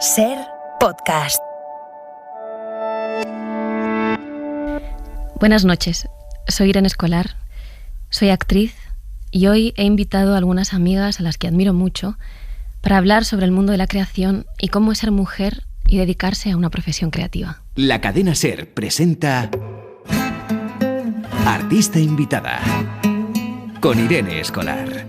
Ser Podcast. Buenas noches, soy Irene Escolar, soy actriz y hoy he invitado a algunas amigas a las que admiro mucho para hablar sobre el mundo de la creación y cómo es ser mujer y dedicarse a una profesión creativa. La cadena SER presenta Artista Invitada con Irene Escolar.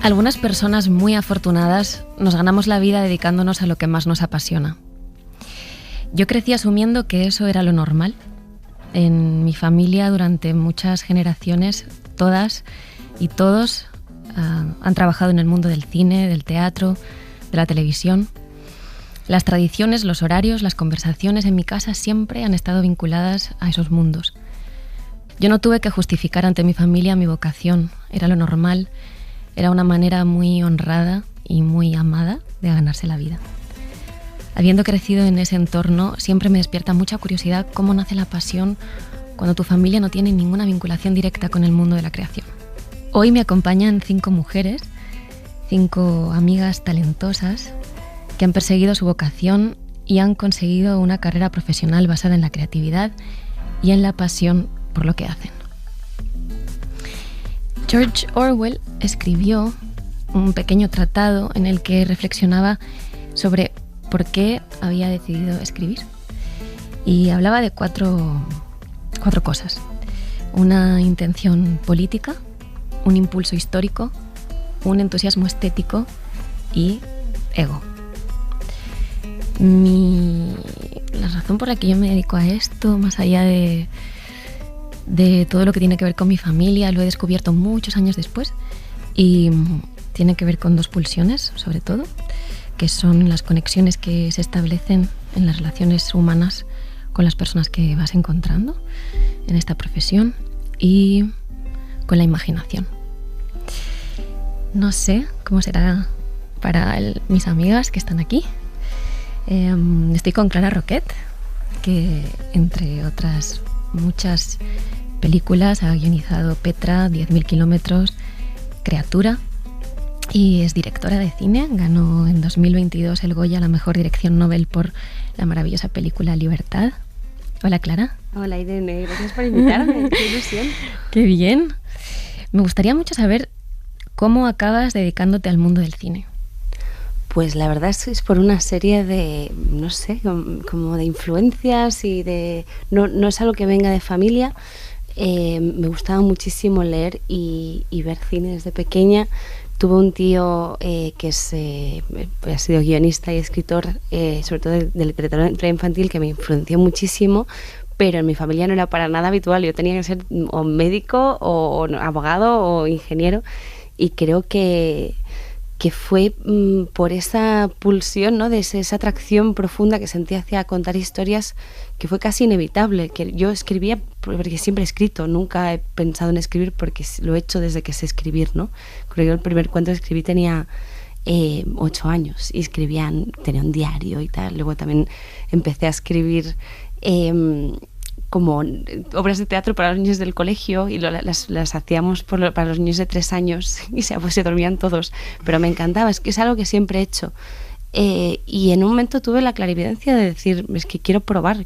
Algunas personas muy afortunadas nos ganamos la vida dedicándonos a lo que más nos apasiona. Yo crecí asumiendo que eso era lo normal. En mi familia, durante muchas generaciones, todas y todos han trabajado en el mundo del cine, del teatro, de la televisión. Las tradiciones, los horarios, las conversaciones en mi casa siempre han estado vinculadas a esos mundos. Yo no tuve que justificar ante mi familia mi vocación, era lo normal. Era una manera muy honrada y muy amada de ganarse la vida. Habiendo crecido en ese entorno, siempre me despierta mucha curiosidad cómo nace la pasión cuando tu familia no tiene ninguna vinculación directa con el mundo de la creación. Hoy me acompañan 5 mujeres, 5 amigas talentosas que han perseguido su vocación y han conseguido una carrera profesional basada en la creatividad y en la pasión por lo que hacen. George Orwell escribió un pequeño tratado en el que reflexionaba sobre por qué había decidido escribir. Y hablaba de cuatro cosas. Una intención política, un impulso histórico, un entusiasmo estético y ego. La razón por la que yo me dedico a esto, más allá de todo lo que tiene que ver con mi familia, lo he descubierto muchos años después y tiene que ver con 2 pulsiones, sobre todo, que son las conexiones que se establecen en las relaciones humanas con las personas que vas encontrando en esta profesión y con la imaginación. No sé cómo será para mis amigas que están aquí. Estoy con Clara Roquet, que entre otras muchas películas ha guionizado Petra, 10.000 kilómetros, Criatura y es directora de cine. Ganó en 2022 el Goya a la mejor dirección Nobel por la maravillosa película Libertad. Hola, Clara. Hola, Irene, gracias por invitarme. Qué ilusión. Qué bien. Me gustaría mucho saber cómo acabas dedicándote al mundo del cine. Pues la verdad es por una serie de, no sé, como de influencias y de... No es algo que venga de familia. Me gustaba muchísimo leer y ver cine desde pequeña. Tuve un tío que ha sido guionista y escritor, sobre todo de literatura infantil, que me influenció muchísimo, pero en mi familia no era para nada habitual. Yo tenía que ser o médico o abogado o ingeniero, y creo que fue por esa pulsión, ¿no? De esa atracción profunda que sentí hacia contar historias, que fue casi inevitable. Que yo escribía porque siempre he escrito, nunca he pensado en escribir porque lo he hecho desde que sé escribir, ¿no? Creo que el primer cuento que escribí tenía 8 años y tenía un diario y tal. Luego también empecé a escribir como obras de teatro para los niños del colegio y las hacíamos para los niños de 3 años y se dormían todos, pero me encantaba, es que es algo que siempre he hecho. Y en un momento tuve la clarividencia de decir, es que quiero probar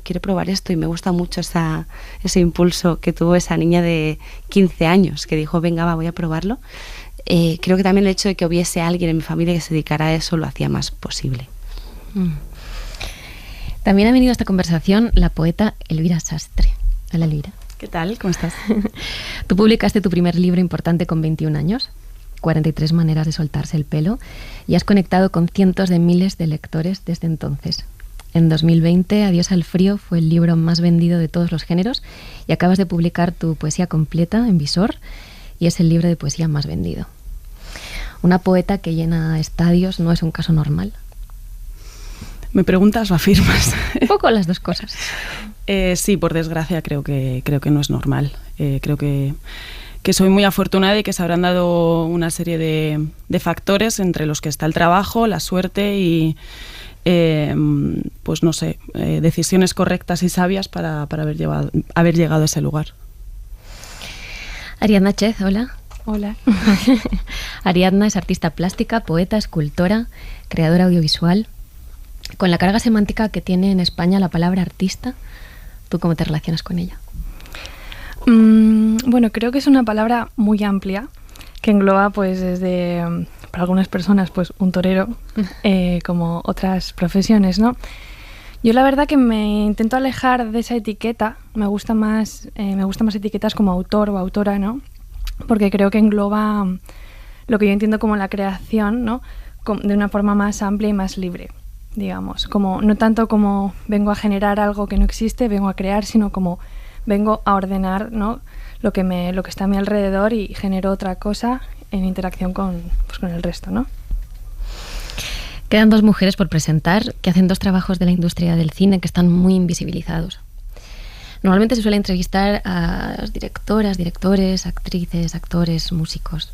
esto, y me gusta mucho ese impulso que tuvo esa niña de 15 años que dijo, venga, voy a probarlo. Creo que también el hecho de que hubiese alguien en mi familia que se dedicara a eso lo hacía más posible. También ha venido a esta conversación la poeta Elvira Sastre. Hola, Elvira. ¿Qué tal? ¿Cómo estás? Tú publicaste tu primer libro importante con 21 años, 43 maneras de soltarse el pelo, y has conectado con cientos de miles de lectores desde entonces. En 2020, Adiós al frío fue el libro más vendido de todos los géneros y acabas de publicar tu poesía completa en Visor y es el libro de poesía más vendido. Una poeta que llena estadios no es un caso normal. ¿Me preguntas o afirmas? Un poco las 2 cosas. Sí, por desgracia creo que no es normal. Creo que soy muy afortunada y que se habrán dado una serie de factores entre los que está el trabajo, la suerte y pues no sé, decisiones correctas y sabias para haber llegado a ese lugar. Ariadna Chez, hola. Hola. Ariadna es artista plástica, poeta, escultora, creadora audiovisual. Con la carga semántica que tiene en España la palabra artista, ¿tú cómo te relacionas con ella? Bueno, creo que es una palabra muy amplia que engloba pues desde, para algunas personas, pues un torero, como otras profesiones, ¿no? Yo la verdad que me intento alejar de esa etiqueta, me gusta más etiquetas como autor o autora, ¿no? Porque creo que engloba lo que yo entiendo como la creación, ¿no? De una forma más amplia y más libre, digamos. Como, no tanto como vengo a generar algo que no existe, vengo a crear, sino como vengo a ordenar, ¿no? lo que está a mi alrededor y genero otra cosa en interacción con el resto, ¿no? Quedan 2 mujeres por presentar que hacen 2 trabajos de la industria del cine que están muy invisibilizados. Normalmente se suele entrevistar a las directoras, directores, actrices, actores, músicos.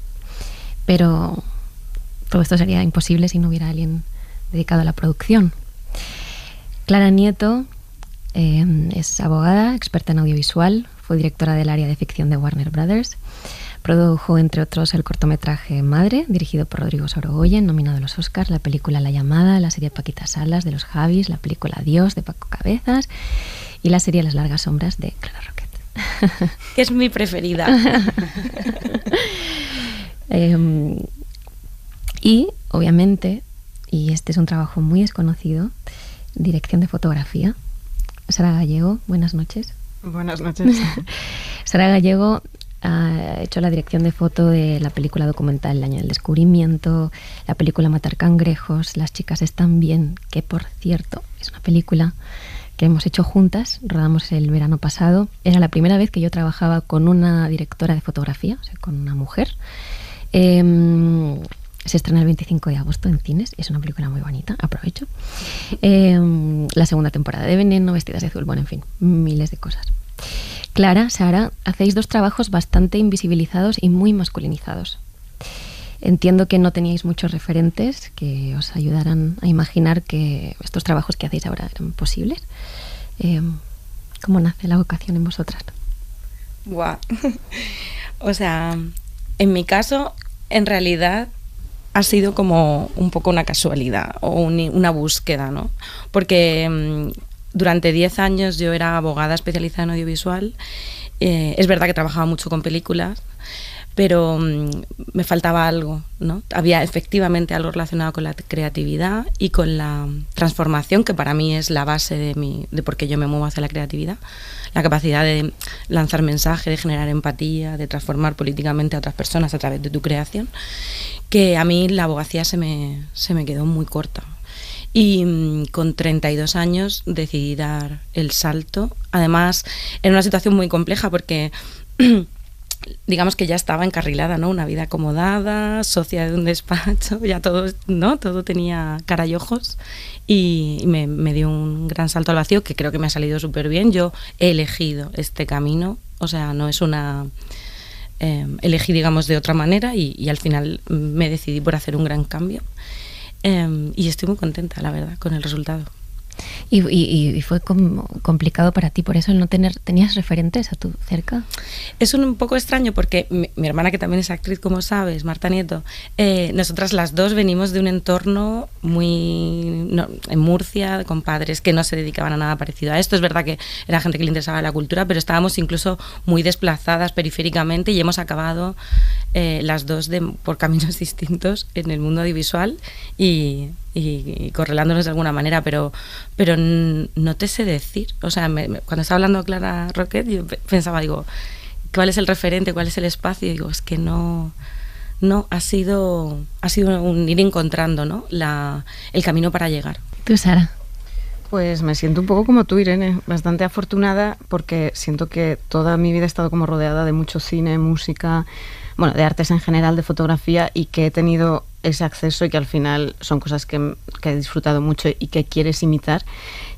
Pero todo esto sería imposible si no hubiera alguien dedicado a la producción. Clara Nieto es abogada, experta en audiovisual, fue directora del área de ficción de Warner Brothers. Produjo, entre otros, el cortometraje Madre, dirigido por Rodrigo Sorogoyen, nominado a los Oscars, la película La Llamada, la serie Paquita Salas de los Javis, la película Dios de Paco Cabezas y la serie Las Largas Sombras de Clara Roquet. Que es mi preferida. Y, obviamente, y este es un trabajo muy desconocido, dirección de fotografía. Sara Gallego, buenas noches. Buenas noches. Sara Gallego ha hecho la dirección de foto de la película documental El Año del Descubrimiento, la película Matar cangrejos, Las chicas están bien, que por cierto es una película que hemos hecho juntas, rodamos el verano pasado. Era la primera vez que yo trabajaba con una directora de fotografía, o sea, con una mujer. Se estrena el 25 de agosto en cines, es una película muy bonita, aprovecho. La segunda temporada de Veneno, Vestidas de azul, bueno, en fin, miles de cosas. Clara, Sara, hacéis 2 trabajos bastante invisibilizados y muy masculinizados. Entiendo que no teníais muchos referentes que os ayudaran a imaginar que estos trabajos que hacéis ahora eran posibles. ¿Cómo nace la vocación en vosotras? Buah. O sea, en mi caso, en realidad ha sido como un poco una casualidad o una búsqueda, ¿no? Porque durante 10 años yo era abogada especializada en audiovisual. Es verdad que trabajaba mucho con películas, pero me faltaba algo, ¿no? Había efectivamente algo relacionado con la creatividad y con la transformación, que para mí es la base de por qué yo me muevo hacia la creatividad. La capacidad de lanzar mensaje, de generar empatía, de transformar políticamente a otras personas a través de tu creación, que a mí la abogacía se me quedó muy corta. Y con 32 años decidí dar el salto. Además, en una situación muy compleja porque digamos que ya estaba encarrilada, ¿no? Una vida acomodada, socia de un despacho, ya todo, ¿no? Todo tenía cara y ojos y me dio un gran salto al vacío que creo que me ha salido súper bien. Yo he elegido este camino, o sea, no es una... elegí, digamos, de otra manera y al final me decidí por hacer un gran cambio. Y estoy muy contenta, la verdad, con el resultado. ¿Y fue complicado para ti por eso el no tenías referentes a tu cerca? Es un poco extraño porque mi hermana, que también es actriz, como sabes, Marta Nieto, nosotras las dos venimos de un entorno en Murcia, con padres que no se dedicaban a nada parecido a esto. Es verdad que era gente que le interesaba la cultura, pero estábamos incluso muy desplazadas periféricamente y hemos acabado las dos por caminos distintos en el mundo audiovisual y correlándonos de alguna manera, pero no te sé decir. O sea, cuando estaba hablando Clara Roquet, yo pensaba, digo, ¿cuál es el referente? ¿Cuál es el espacio? Y digo, es que no ha sido un ir encontrando, ¿no? el camino para llegar. ¿Tú, Sara? Pues me siento un poco como tú, Irene, bastante afortunada porque siento que toda mi vida he estado como rodeada de mucho cine, música, bueno, de artes en general, de fotografía, y que he tenido ese acceso y que al final son cosas que he disfrutado mucho y que quieres imitar.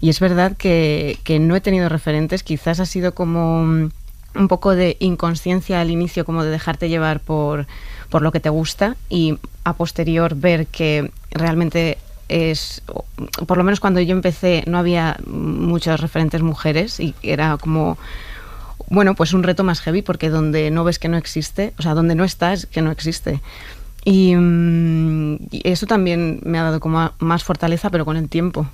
Y es verdad que no he tenido referentes, quizás ha sido como un poco de inconsciencia al inicio, como de dejarte llevar por lo que te gusta y a posterior ver que realmente por lo menos cuando yo empecé no había muchas referentes mujeres y era como, bueno, pues un reto más heavy porque donde no ves que no existe, o sea, donde no estás que no existe. Y eso también me ha dado como más fortaleza, pero con el tiempo.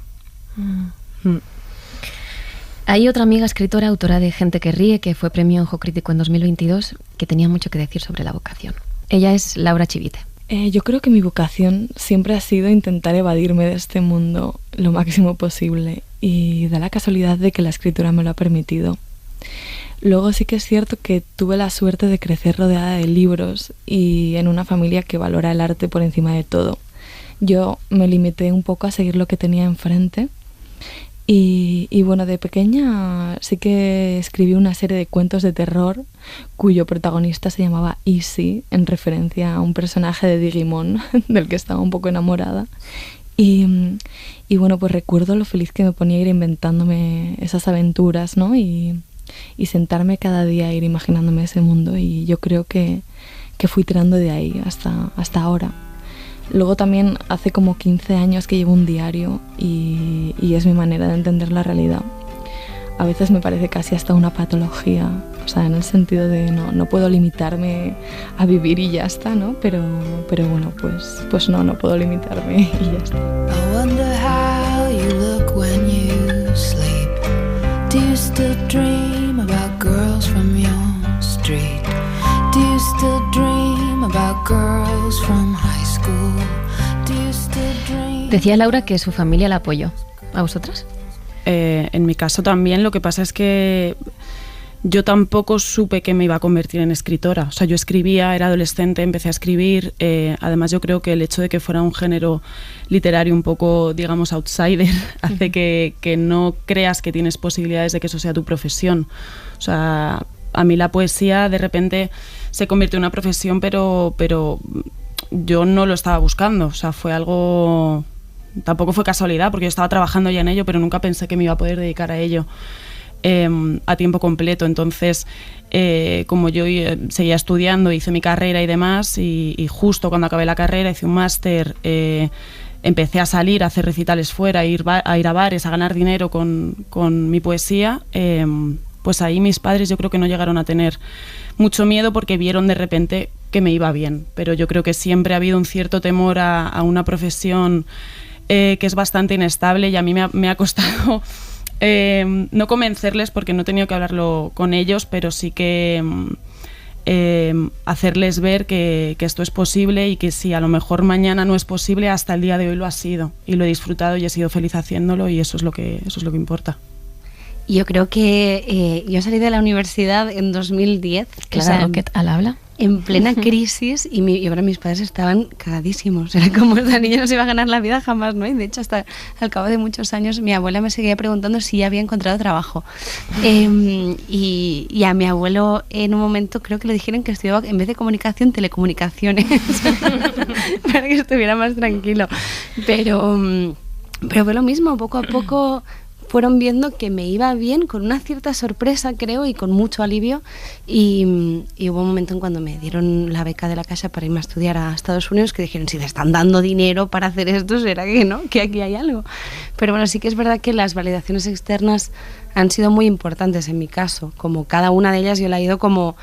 Hay otra amiga escritora, autora de Gente que ríe, que fue premio Ojo Crítico en 2022, que tenía mucho que decir sobre la vocación. Ella es Laura Chivite. Yo creo que mi vocación siempre ha sido intentar evadirme de este mundo lo máximo posible, y da la casualidad de que la escritura me lo ha permitido. Luego sí que es cierto que tuve la suerte de crecer rodeada de libros y en una familia que valora el arte por encima de todo. Yo me limité un poco a seguir lo que tenía enfrente. Y bueno, de pequeña sí que escribí una serie de cuentos de terror cuyo protagonista se llamaba Easy, en referencia a un personaje de Digimon del que estaba un poco enamorada. Y bueno, pues recuerdo lo feliz que me ponía ir inventándome esas aventuras, ¿no? Y sentarme cada día a ir imaginándome ese mundo, y yo creo que fui tirando de ahí hasta ahora. Luego también hace como 15 años que llevo un diario y es mi manera de entender la realidad. A veces me parece casi hasta una patología, o sea, en el sentido de no puedo limitarme a vivir y ya está, ¿no? Pero bueno, pues no puedo limitarme y ya está. I wonder how you look when you sleep. Do you still dream about girls from your street? Do you still dream about girls from high school? Do you still dream? Decía Laura que su familia la apoyó. ¿A vosotras? En mi caso también. Lo que pasa es que yo tampoco supe que me iba a convertir en escritora. O sea, yo escribía, era adolescente, empecé a escribir. Además, yo creo que el hecho de que fuera un género literario un poco, digamos, outsider, hace que no creas que tienes posibilidades de que eso sea tu profesión. O sea, a mí la poesía de repente se convirtió en una profesión, pero yo no lo estaba buscando. O sea, fue algo... Tampoco fue casualidad, porque yo estaba trabajando ya en ello, pero nunca pensé que me iba a poder dedicar a ello a tiempo completo. Entonces, como yo seguía estudiando, hice mi carrera y demás, y justo cuando acabé la carrera hice un máster, empecé a salir, a hacer recitales fuera, a ir a bares, a ganar dinero con mi poesía. Pues ahí mis padres yo creo que no llegaron a tener mucho miedo porque vieron de repente que me iba bien. Pero yo creo que siempre ha habido un cierto temor a una profesión que es bastante inestable, y a mí me ha costado no convencerles, porque no he tenido que hablarlo con ellos, pero sí que hacerles ver que esto es posible, y que si a lo mejor mañana no es posible, hasta el día de hoy lo ha sido, y lo he disfrutado y he sido feliz haciéndolo, y eso es lo que importa. Yo creo que yo salí de la universidad en 2010. Clara Roquet al habla. En plena crisis, y ahora mis padres estaban cagadísimos. Era como, esta niña no se iba a ganar la vida jamás, ¿no? Y de hecho, hasta al cabo de muchos años, mi abuela me seguía preguntando si ya había encontrado trabajo. Y a mi abuelo, en un momento, creo que le dijeron que estudiaba, en vez de comunicación, telecomunicaciones, para que estuviera más tranquilo. Pero fue lo mismo, poco a poco fueron viendo que me iba bien, con una cierta sorpresa, creo, y con mucho alivio, y hubo un momento en cuando me dieron la beca de la casa para irme a estudiar a Estados Unidos, que dijeron, si te están dando dinero para hacer esto, será que no, que aquí hay algo. Pero bueno, sí que es verdad que las validaciones externas han sido muy importantes en mi caso, como cada una de ellas yo la he ido como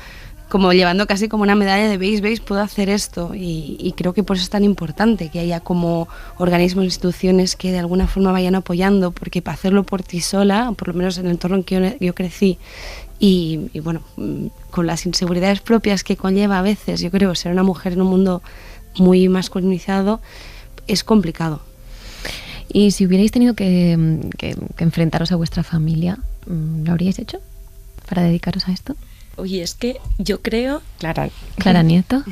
llevando casi como una medalla de veis, puedo hacer esto, y creo que por eso es tan importante que haya como organismos, instituciones que de alguna forma vayan apoyando, porque para hacerlo por ti sola, por lo menos en el entorno en que yo crecí, y bueno, con las inseguridades propias que conlleva a veces, yo creo, ser una mujer en un mundo muy masculinizado es complicado. Y si hubierais tenido que enfrentaros a vuestra familia, ¿lo habríais hecho para dedicaros a esto? Oye, es que yo creo... Clara Nieto.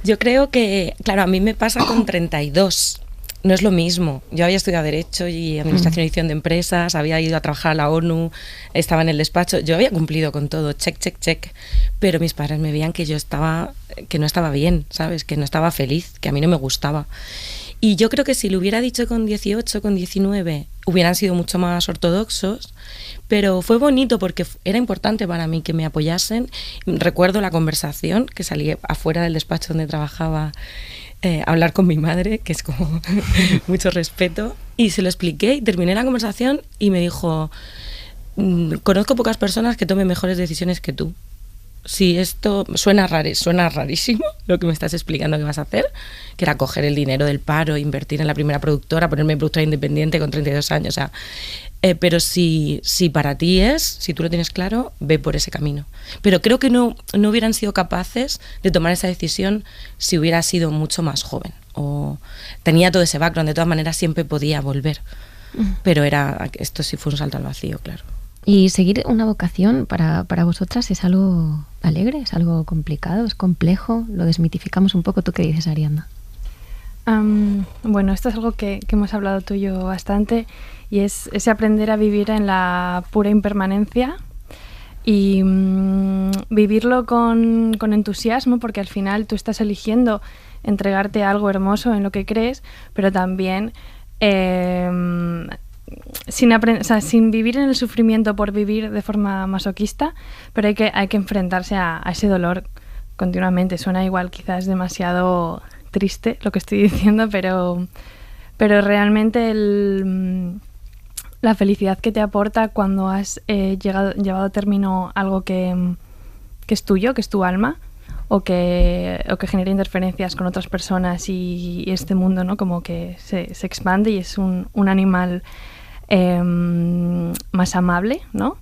Yo creo que, claro, a mí me pasa con 32. No es lo mismo. Yo había estudiado Derecho y Administración y Dirección de Empresas, había ido a trabajar a la ONU, estaba en el despacho. Yo había cumplido con todo, check. Pero mis padres me veían que no estaba bien, ¿sabes? Que no estaba feliz, que a mí no me gustaba. Y yo creo que si lo hubiera dicho con 18, con 19, hubieran sido mucho más ortodoxos, pero fue bonito porque era importante para mí que me apoyasen. Recuerdo la conversación que salí afuera del despacho donde trabajaba hablar con mi madre, que es como mucho respeto, y se lo expliqué y terminé la conversación y me dijo, conozco pocas personas que tomen mejores decisiones que tú. Si esto suena rarísimo lo que me estás explicando que vas a hacer, que era coger el dinero del paro, invertir en la primera productora, ponerme productora independiente con 32 años, o sea, pero si para ti si tú lo tienes claro, ve por ese camino. Pero creo que no hubieran sido capaces de tomar esa decisión si hubiera sido mucho más joven o tenía todo ese background. De todas maneras siempre podía volver, pero esto sí fue un salto al vacío, claro. ¿Y seguir una vocación para vosotras es algo alegre? ¿Es algo complicado? ¿Es complejo? ¿Lo desmitificamos un poco? ¿Tú qué dices, Ariadna? Bueno, esto es algo que hemos hablado tú y yo bastante, y es ese aprender a vivir en la pura impermanencia y vivirlo con entusiasmo, porque al final tú estás eligiendo entregarte a algo hermoso en lo que crees, pero también sin vivir en el sufrimiento por vivir de forma masoquista, pero hay que enfrentarse a ese dolor continuamente. Suena igual, quizás demasiado triste lo que estoy diciendo, pero realmente la felicidad que te aporta cuando has llevado a término algo que es tuyo, que es tu alma, o que genera interferencias con otras personas y este mundo, ¿no? Como que se expande y es un animal más amable, ¿no?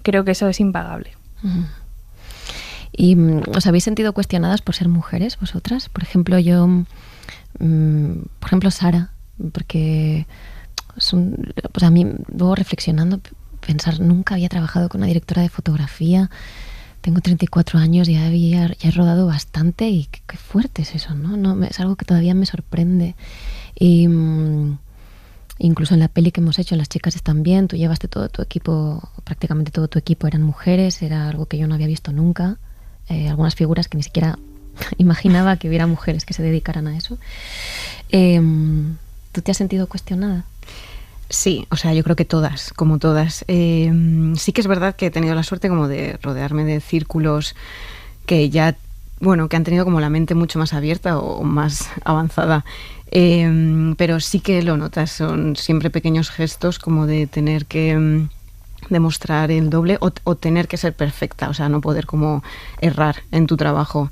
Creo que eso es impagable. ¿Y os habéis sentido cuestionadas por ser mujeres vosotras? Por ejemplo, Sara, porque pues a mí, luego reflexionando, pensar, nunca había trabajado con una directora de fotografía, tengo 34 años, ya he rodado bastante y qué fuerte es eso, ¿no? Es algo que todavía me sorprende. Y incluso en la peli que hemos hecho, en Las chicas están bien, tú llevaste todo tu equipo, prácticamente todo tu equipo eran mujeres, era algo que yo no había visto nunca. Algunas figuras que ni siquiera imaginaba que hubiera mujeres que se dedicaran a eso. ¿Tú te has sentido cuestionada? Sí, o sea, yo creo que todas, como todas. Sí que es verdad que he tenido la suerte como de rodearme de círculos que ya, bueno, que han tenido como la mente mucho más abierta o más avanzada. Pero sí que lo notas, son siempre pequeños gestos como de tener que demostrar el doble o tener que ser perfecta, o sea, no poder como errar en tu trabajo.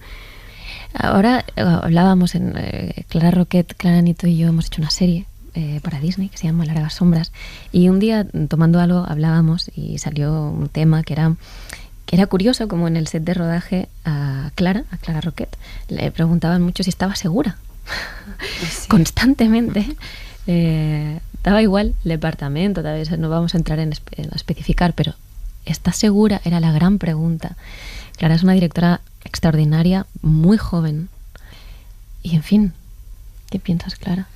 Ahora hablábamos en Clara Roquet, Clara Nito y yo hemos hecho una serie para Disney que se llama Largas sombras, y un día tomando algo hablábamos y salió un tema que era curioso, como en el set de rodaje a Clara Roquet le preguntaban mucho si estaba segura. Sí. Constantemente. Daba igual el departamento, tal vez no vamos a entrar a especificar, pero ¿estás segura? Era la gran pregunta. Clara es una directora extraordinaria, muy joven. Y en fin, ¿qué piensas, Clara?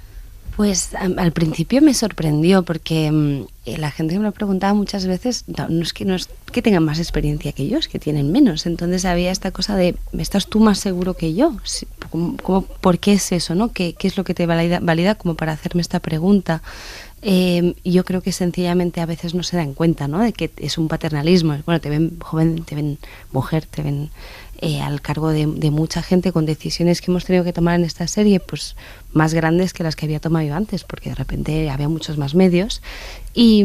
Pues al principio me sorprendió porque la gente me lo preguntaba muchas veces, no es que tengan más experiencia que yo, es que tienen menos. Entonces había esta cosa de, ¿estás tú más seguro que yo? ¿Por qué es eso, no? ¿Qué es lo que te valida como para hacerme esta pregunta? Yo creo que sencillamente a veces no se dan cuenta, ¿no? De que es un paternalismo. Bueno, te ven joven, te ven mujer, te ven al cargo de mucha gente con decisiones que hemos tenido que tomar en esta serie, pues más grandes que las que había tomado yo antes, porque de repente había muchos más medios y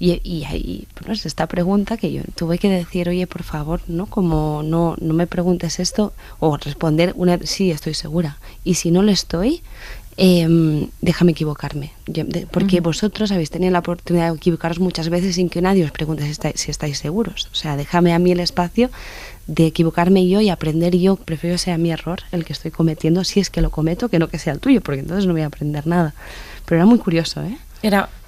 bueno, es esta pregunta que yo tuve que decir, oye, por favor, ¿no? Como no me preguntes esto, o responder sí, estoy segura, y si no lo estoy, déjame equivocarme, porque vosotros habéis tenido la oportunidad de equivocaros muchas veces sin que nadie os pregunte si estáis seguros. O sea, déjame a mí el espacio de equivocarme yo y aprender yo. Prefiero sea mi error el que estoy cometiendo, si es que lo cometo, que no que sea el tuyo, porque entonces no voy a aprender nada. Pero era muy curioso, ¿eh?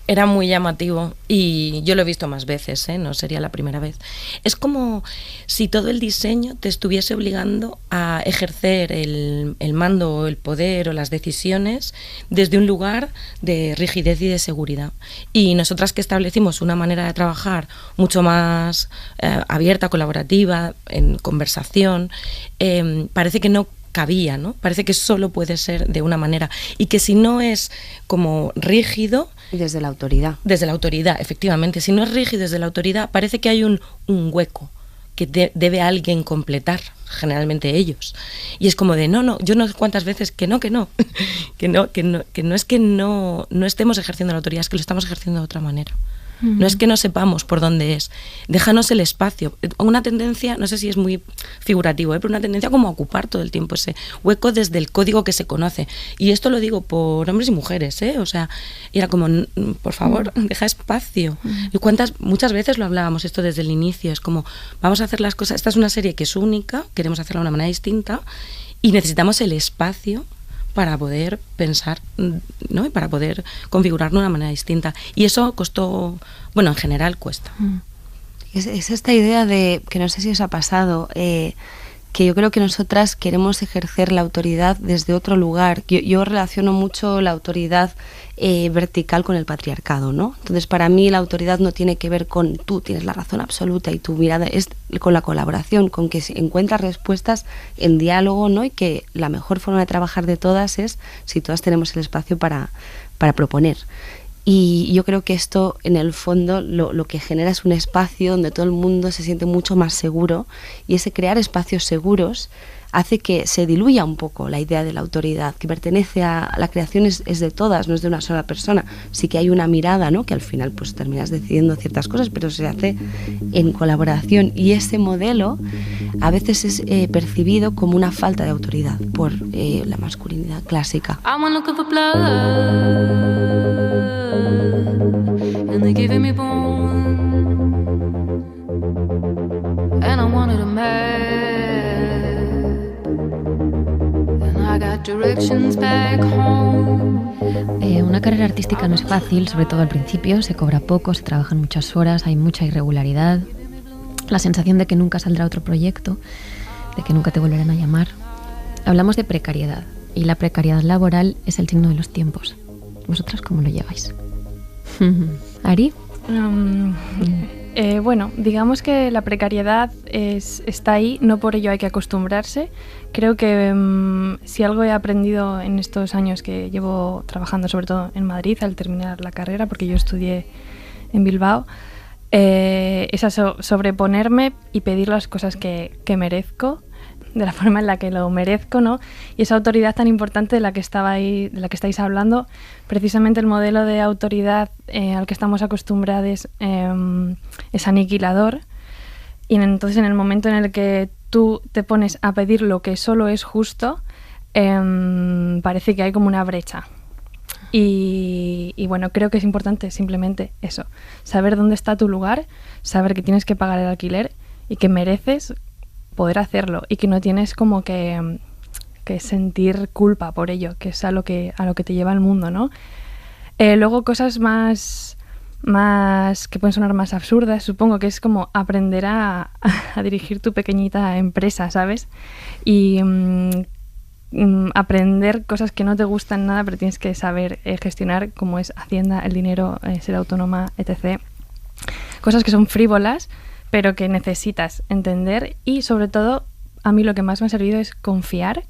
Era muy llamativo y yo lo he visto más veces, no sería la primera vez. Es como si todo el diseño te estuviese obligando a ejercer el mando o el poder o las decisiones desde un lugar de rigidez y de seguridad. Y nosotras que establecimos una manera de trabajar mucho más abierta, colaborativa, en conversación, parece que no cabía, ¿no? Parece que solo puede ser de una manera y que si no es como rígido... Desde la autoridad. Desde la autoridad, efectivamente. Si no es rígido desde la autoridad, parece que hay un hueco que debe alguien completar, generalmente ellos. Y es como de, no, yo no sé cuántas veces que no, que no es que no estemos ejerciendo la autoridad, es que lo estamos ejerciendo de otra manera. No es que no sepamos por dónde es. Déjanos el espacio. Una tendencia, no sé si es muy figurativo, pero una tendencia como a ocupar todo el tiempo ese hueco desde el código que se conoce. Y esto lo digo por hombres y mujeres, ¿eh? O sea, era como, por favor, deja espacio. Y muchas veces lo hablábamos esto desde el inicio. Es como, vamos a hacer las cosas. Esta es una serie que es única, queremos hacerla de una manera distinta y necesitamos el espacio para poder pensar, ¿no? Y para poder configurarlo de una manera distinta. Y eso costó, bueno, en general cuesta. Es esta idea de, que no sé si os ha pasado, que yo creo que nosotras queremos ejercer la autoridad desde otro lugar. Yo relaciono mucho la autoridad vertical con el patriarcado, ¿no? Entonces, para mí la autoridad no tiene que ver con tú tienes la razón absoluta y tu mirada, es con la colaboración, con que se encuentras respuestas en diálogo, ¿no? Y que la mejor forma de trabajar de todas es si todas tenemos el espacio para proponer. Y yo creo que esto, en el fondo, lo que genera es un espacio donde todo el mundo se siente mucho más seguro, y ese crear espacios seguros hace que se diluya un poco la idea de la autoridad, que pertenece a la creación, es de todas, no es de una sola persona. Sí que hay una mirada, ¿no? Que al final pues terminas decidiendo ciertas cosas, pero se hace en colaboración, y ese modelo a veces es percibido como una falta de autoridad por la masculinidad clásica. And they're giving me bone, and I wanted a map, and I got directions back home. Una carrera artística no es fácil, sobre todo al principio, se cobra poco, se trabajan muchas horas, hay mucha irregularidad, la sensación de que nunca saldrá otro proyecto, de que nunca te volverán a llamar. Hablamos de precariedad, y la precariedad laboral es el signo de los tiempos. ¿Vosotras cómo lo lleváis? ¿Ari? Bueno, digamos que la precariedad está ahí, no por ello hay que acostumbrarse. Creo que si algo he aprendido en estos años que llevo trabajando, sobre todo en Madrid, al terminar la carrera, porque yo estudié en Bilbao, es a sobreponerme y pedir las cosas que merezco, de la forma en la que lo merezco, ¿no? Y esa autoridad tan importante de la que estáis hablando, precisamente el modelo de autoridad al que estamos acostumbrados es aniquilador, y entonces en el momento en el que tú te pones a pedir lo que solo es justo, parece que hay como una brecha. Y bueno, creo que es importante simplemente eso, saber dónde está tu lugar, saber que tienes que pagar el alquiler y que mereces poder hacerlo, y que no tienes como que sentir culpa por ello, que es a lo que te lleva el mundo, ¿no? Luego cosas más que pueden sonar más absurdas, supongo que es como aprender a dirigir tu pequeñita empresa, ¿sabes? Y aprender cosas que no te gustan nada, pero tienes que saber gestionar, como es Hacienda, el dinero, ser autónoma, etc. Cosas que son frívolas, pero que necesitas entender, y sobre todo a mí lo que más me ha servido es confiar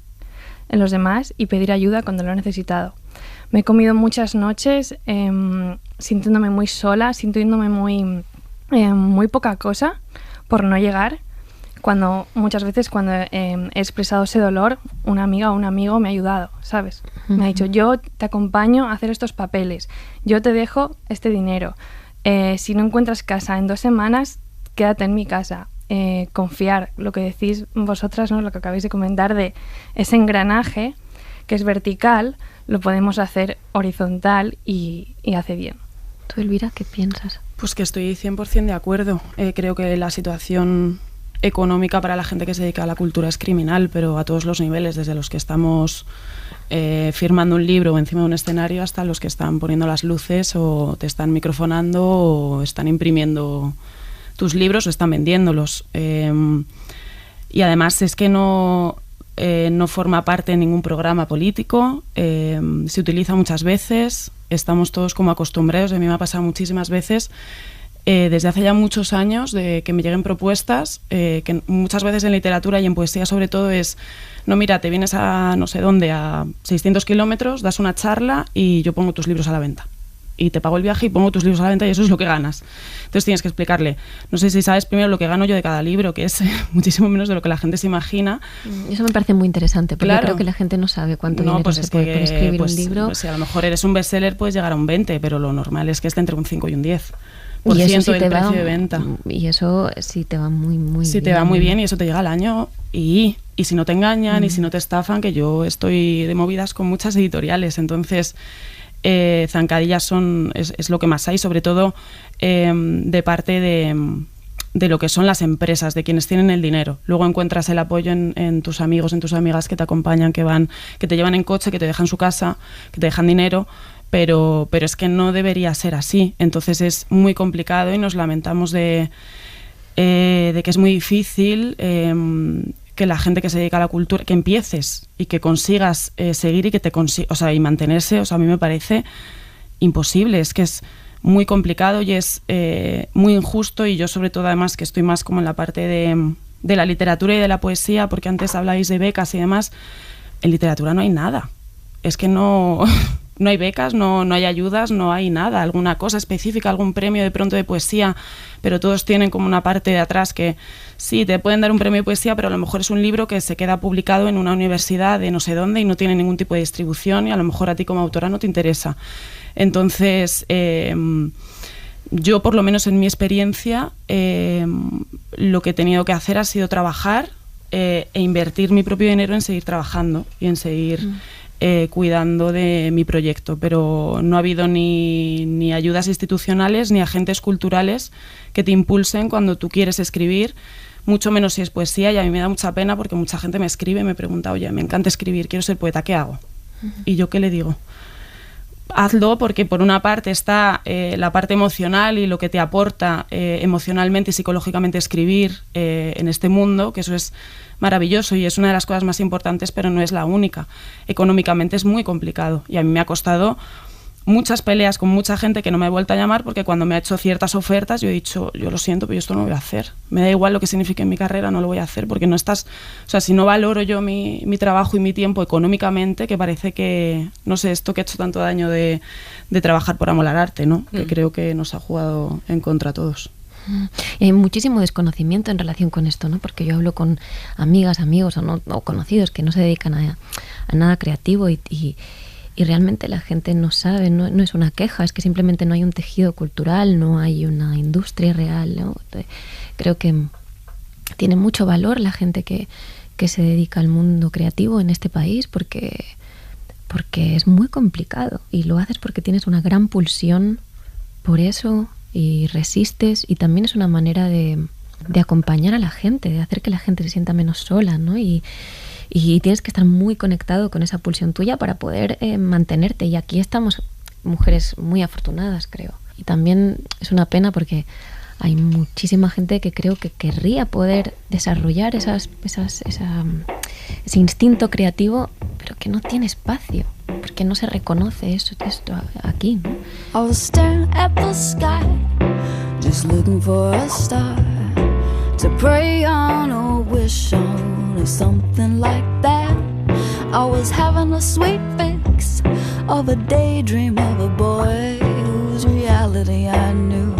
en los demás y pedir ayuda cuando lo he necesitado. Me he comido muchas noches sintiéndome muy sola, sintiéndome muy poca cosa por no llegar, cuando muchas veces cuando he expresado ese dolor, una amiga o un amigo me ha ayudado, ¿sabes? Me ha dicho, yo te acompaño a hacer estos papeles, yo te dejo este dinero, si no encuentras casa en 2 semanas, quédate en mi casa. Confiar, lo que decís vosotras, ¿no? Lo que acabáis de comentar de ese engranaje que es vertical, lo podemos hacer horizontal y hace bien. ¿Tú, Elvira, qué piensas? Pues que estoy 100% de acuerdo. Creo que la situación económica para la gente que se dedica a la cultura es criminal, pero a todos los niveles, desde los que estamos firmando un libro o encima de un escenario hasta los que están poniendo las luces o te están microfonando o están imprimiendo tus libros o están vendiéndolos. Y además es que no forma parte de ningún programa político, se utiliza muchas veces, estamos todos como acostumbrados. A mí me ha pasado muchísimas veces, desde hace ya muchos años, de que me lleguen propuestas, que muchas veces en literatura y en poesía sobre todo es, no, mira, te vienes a no sé dónde, a 600 kilómetros, das una charla y yo pongo tus libros a la venta. y te pago el viaje y pongo tus libros a la venta y eso es lo que ganas. Entonces tienes que explicarle, no sé si sabes primero lo que gano yo de cada libro, que es muchísimo menos de lo que la gente se imagina. Eso me parece muy interesante, porque Claro. creo que la gente no sabe cuánto dinero pues se es puede que, por escribir pues, un libro. pues si a lo mejor eres un bestseller puedes llegar a un 20, pero lo normal es que esté entre un 5 y un 10% Y eso sí del te precio va, de venta. Y eso sí te va muy, muy Si bien. te va muy bien y eso te llega al año y si no te engañan y si no te estafan, que yo estoy de movidas con muchas editoriales, entonces zancadillas es lo que más hay, sobre todo de parte de lo que son las empresas, de quienes tienen el dinero. Luego encuentras el apoyo en tus amigos, en tus amigas que te acompañan, que te llevan en coche, que te dejan su casa, que te dejan dinero, pero es que no debería ser así. Entonces es muy complicado y nos lamentamos de que es muy difícil que la gente que se dedica a la cultura, que empieces y que consigas seguir y que y mantenerse, a mí me parece imposible. Es que es muy complicado y es muy injusto, y yo sobre todo además que estoy más como en la parte de la literatura y de la poesía, porque antes habláis de becas y demás, en literatura no hay nada. Es que no hay becas, no hay ayudas, no hay nada, alguna cosa específica, algún premio de pronto de poesía, pero todos tienen como una parte de atrás que sí, te pueden dar un premio de poesía, pero a lo mejor es un libro que se queda publicado en una universidad de no sé dónde y no tiene ningún tipo de distribución y a lo mejor a ti como autora no te interesa. Entonces, yo por lo menos en mi experiencia, lo que he tenido que hacer ha sido trabajar e invertir mi propio dinero en seguir trabajando y en seguir cuidando de mi proyecto, pero no ha habido ni ayudas institucionales ni agentes culturales que te impulsen cuando tú quieres escribir, mucho menos si es poesía, y a mí me da mucha pena porque mucha gente me escribe y me pregunta, oye, me encanta escribir, quiero ser poeta, ¿qué hago? Y yo, ¿qué le digo? Hazlo, porque por una parte está la parte emocional y lo que te aporta emocionalmente y psicológicamente escribir en este mundo, que eso es maravilloso y es una de las cosas más importantes, pero no es la única. Económicamente es muy complicado y a mí me ha costado muchas peleas con mucha gente que no me ha vuelto a llamar, porque cuando me ha hecho ciertas ofertas yo he dicho, yo lo siento, pero yo esto no lo voy a hacer. Me da igual lo que signifique en mi carrera, no lo voy a hacer, porque no estás, o sea, si no valoro yo mi trabajo y mi tiempo económicamente, que parece que, no sé, esto que ha hecho tanto daño de trabajar por amor al arte, ¿no? Que creo que nos ha jugado en contra a todos. Y hay muchísimo desconocimiento en relación con esto, ¿no? Porque yo hablo con amigas, amigos o conocidos que no se dedican a nada creativo y realmente la gente no sabe, no es una queja, es que simplemente no hay un tejido cultural, no hay una industria real, ¿no? Creo que tiene mucho valor la gente que se dedica al mundo creativo en este país, porque es muy complicado y lo haces porque tienes una gran pulsión por eso y resistes, y también es una manera de acompañar a la gente, de hacer que la gente se sienta menos sola, ¿no? Y tienes que estar muy conectado con esa pulsión tuya para poder mantenerte. Y aquí estamos mujeres muy afortunadas, creo. Y también es una pena porque hay muchísima gente que creo que querría poder desarrollar ese instinto creativo, pero que no tiene espacio, porque no se reconoce esto aquí, ¿no? I was staring at the sky, just looking for a star to pray on or wish on or something like that. I was having a sweet fix of a daydream of a boy whose reality I knew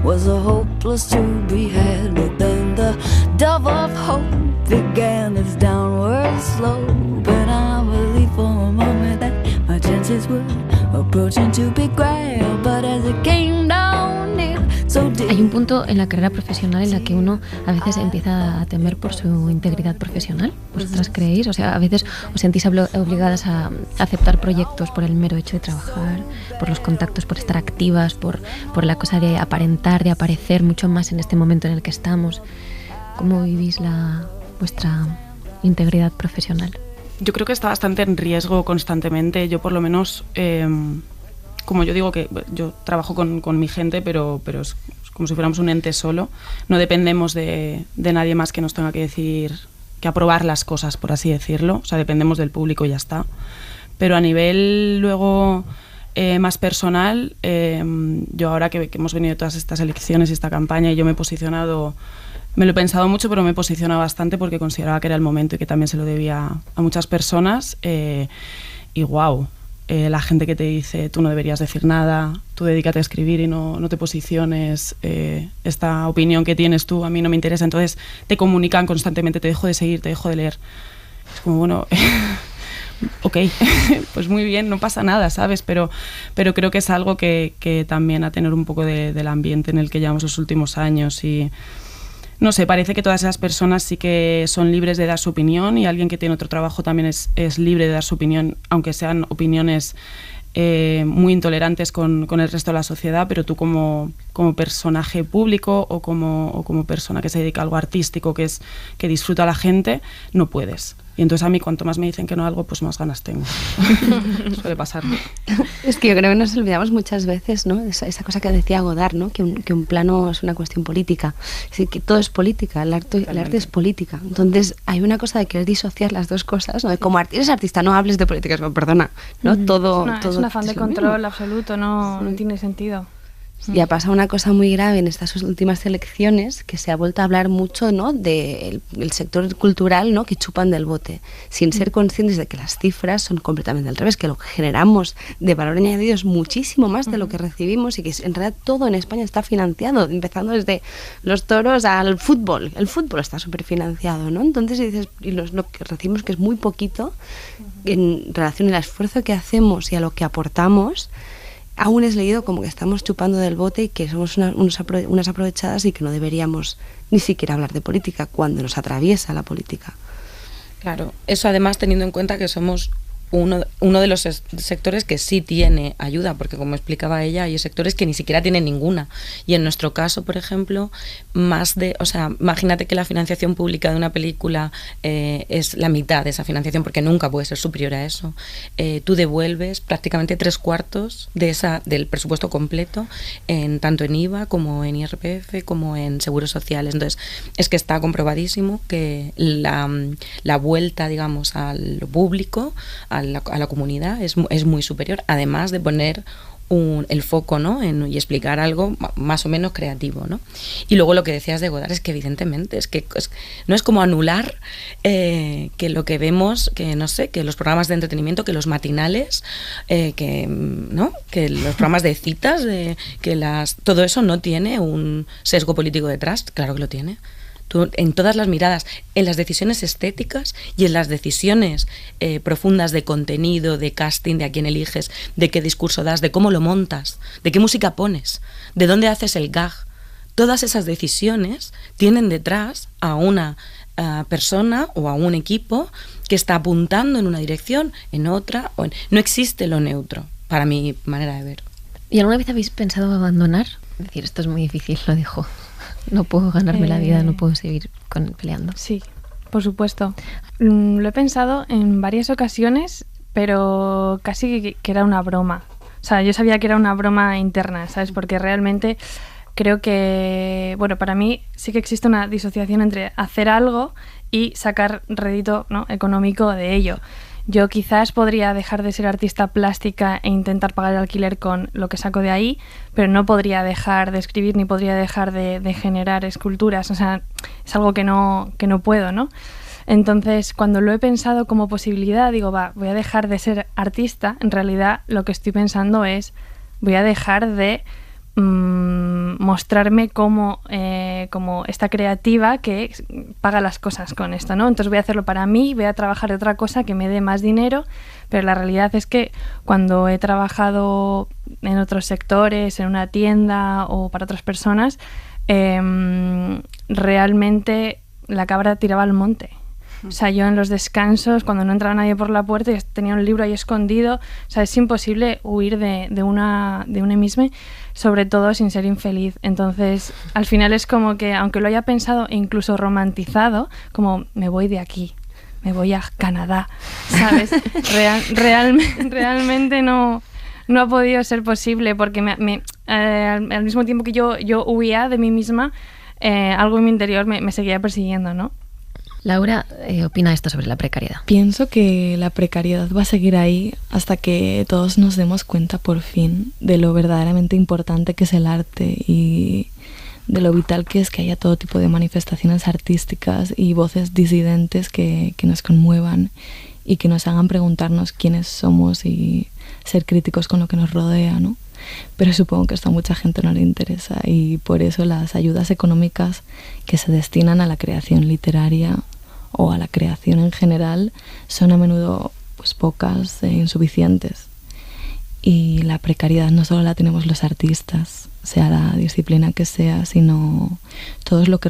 was a hopeless to be had. But then the dove of hope began its downward slope, and I believed for a moment that my chances were approaching to be grabbed. But as it came down near, so did. Hay un punto en la carrera profesional en la que uno a veces empieza a temer por su integridad profesional. ¿Vosotras creéis? O sea, a veces os sentís obligadas a aceptar proyectos por el mero hecho de trabajar, por los contactos, por estar activas, por la cosa de aparentar, de aparecer mucho más en este momento en el que estamos. ¿Cómo vivís vuestra integridad profesional? Yo creo que está bastante en riesgo constantemente. Yo por lo menos, como yo digo que yo trabajo con mi gente, pero es como si fuéramos un ente solo. No dependemos de nadie más que nos tenga que decir, que aprobar las cosas, por así decirlo. O sea, dependemos del público y ya está. Pero a nivel luego más personal, yo ahora que hemos venido todas estas elecciones y esta campaña, y yo me he posicionado, me lo he pensado mucho, pero me he posicionado bastante porque consideraba que era el momento y que también se lo debía a muchas personas. Y wow, la gente que te dice tú no deberías decir nada, tú dedícate a escribir y no te posiciones, esta opinión que tienes tú a mí no me interesa, entonces te comunican constantemente, te dejo de seguir, te dejo de leer. Es como, bueno, ok, pues muy bien, no pasa nada, ¿sabes? Pero creo que es algo que también a tener un poco del ambiente en el que llevamos los últimos años y... No sé, parece que todas esas personas sí que son libres de dar su opinión y alguien que tiene otro trabajo también es libre de dar su opinión, aunque sean opiniones muy intolerantes con el resto de la sociedad, pero tú como personaje público o como persona que se dedica a algo artístico, que disfruta a la gente, no puedes. Y entonces a mí cuanto más me dicen que no algo, pues más ganas tengo. Suele pasar. Es que yo creo que nos olvidamos muchas veces, ¿no? Esa cosa que decía Godard, ¿no? Que un plano es una cuestión política. Es decir, que todo es política, el arte es política. Entonces hay una cosa de querer disociar las dos cosas, ¿no? Como eres artista, no hables de política, perdona, ¿no? Todo es un afán de control absoluto, no tiene sentido. Y ha pasado una cosa muy grave en estas últimas elecciones, que se ha vuelto a hablar mucho, ¿no? del sector cultural, ¿no? Que chupan del bote, sin ser conscientes de que las cifras son completamente al revés, que lo que generamos de valor añadido es muchísimo más de lo que recibimos y que en realidad todo en España está financiado, empezando desde los toros al fútbol. El fútbol está súper financiado, ¿no? Entonces dices, lo que recibimos que es muy poquito en relación al esfuerzo que hacemos y a lo que aportamos. Aún es leído como que estamos chupando del bote y que somos unas aprovechadas y que no deberíamos ni siquiera hablar de política cuando nos atraviesa la política. Claro, eso además teniendo en cuenta que somos uno de los sectores que sí tiene ayuda, porque como explicaba ella, hay sectores que ni siquiera tienen ninguna. Y en nuestro caso, por ejemplo, imagínate que la financiación pública de una película es la mitad de esa financiación, porque nunca puede ser superior a eso. Tú devuelves prácticamente 3/4 del presupuesto completo, tanto en IVA como en IRPF, como en seguros sociales. Entonces, es que está comprobadísimo que la vuelta, digamos, a lo público, a la comunidad es muy superior, además de poner el foco, ¿no? y explicar algo más o menos creativo, ¿no? Y luego lo que decías de Godard es que evidentemente no es como anular que lo que vemos, que no sé, que los programas de entretenimiento, que los matinales, que los programas de citas, todo eso no tiene un sesgo político detrás. Claro que lo tiene. En todas las miradas, en las decisiones estéticas y en las decisiones profundas de contenido, de casting, de a quién eliges, de qué discurso das, de cómo lo montas, de qué música pones, de dónde haces el gag. Todas esas decisiones tienen detrás a una persona o a un equipo que está apuntando en una dirección, en otra. No existe lo neutro, para mi manera de ver. ¿Y alguna vez habéis pensado abandonar? Es decir, esto es muy difícil, lo dijo. No puedo ganarme la vida, no puedo seguir peleando. Sí, por supuesto. Lo he pensado en varias ocasiones, pero casi que era una broma. O sea, yo sabía que era una broma interna, ¿sabes? Porque realmente creo que, bueno, para mí sí que existe una disociación entre hacer algo y sacar rédito, ¿no?, económico de ello. Yo quizás podría dejar de ser artista plástica e intentar pagar el alquiler con lo que saco de ahí, pero no podría dejar de escribir ni podría dejar de generar esculturas. O sea, es algo que no puedo, ¿no? Entonces, cuando lo he pensado como posibilidad, digo, voy a dejar de ser artista. En realidad, lo que estoy pensando es, voy a dejar de mostrarme como esta creativa que paga las cosas con esto, ¿no? Entonces voy a hacerlo para mí, voy a trabajar de otra cosa que me dé más dinero, pero la realidad es que cuando he trabajado en otros sectores, en una tienda o para otras personas, realmente la cabra tiraba al monte. O sea, yo en los descansos, cuando no entraba nadie por la puerta y tenía un libro ahí escondido, o sea, es imposible huir de una misma, sobre todo sin ser infeliz. Entonces, al final es como que, aunque lo haya pensado e incluso romantizado, como me voy de aquí, me voy a Canadá, ¿sabes? Realmente no ha podido ser posible, porque al mismo tiempo que yo huía de mí misma, algo en mi interior me seguía persiguiendo, ¿no? Laura, opina esto sobre la precariedad. Pienso que la precariedad va a seguir ahí hasta que todos nos demos cuenta por fin de lo verdaderamente importante que es el arte y de lo vital que es que haya todo tipo de manifestaciones artísticas y voces disidentes que nos conmuevan y que nos hagan preguntarnos quiénes somos y ser críticos con lo que nos rodea, ¿no? Pero supongo que esto a mucha gente no le interesa y por eso las ayudas económicas que se destinan a la creación literaria o a la creación en general son a menudo pues pocas e insuficientes. Y la precariedad no solo la tenemos los artistas, sea la disciplina que sea, sino todos los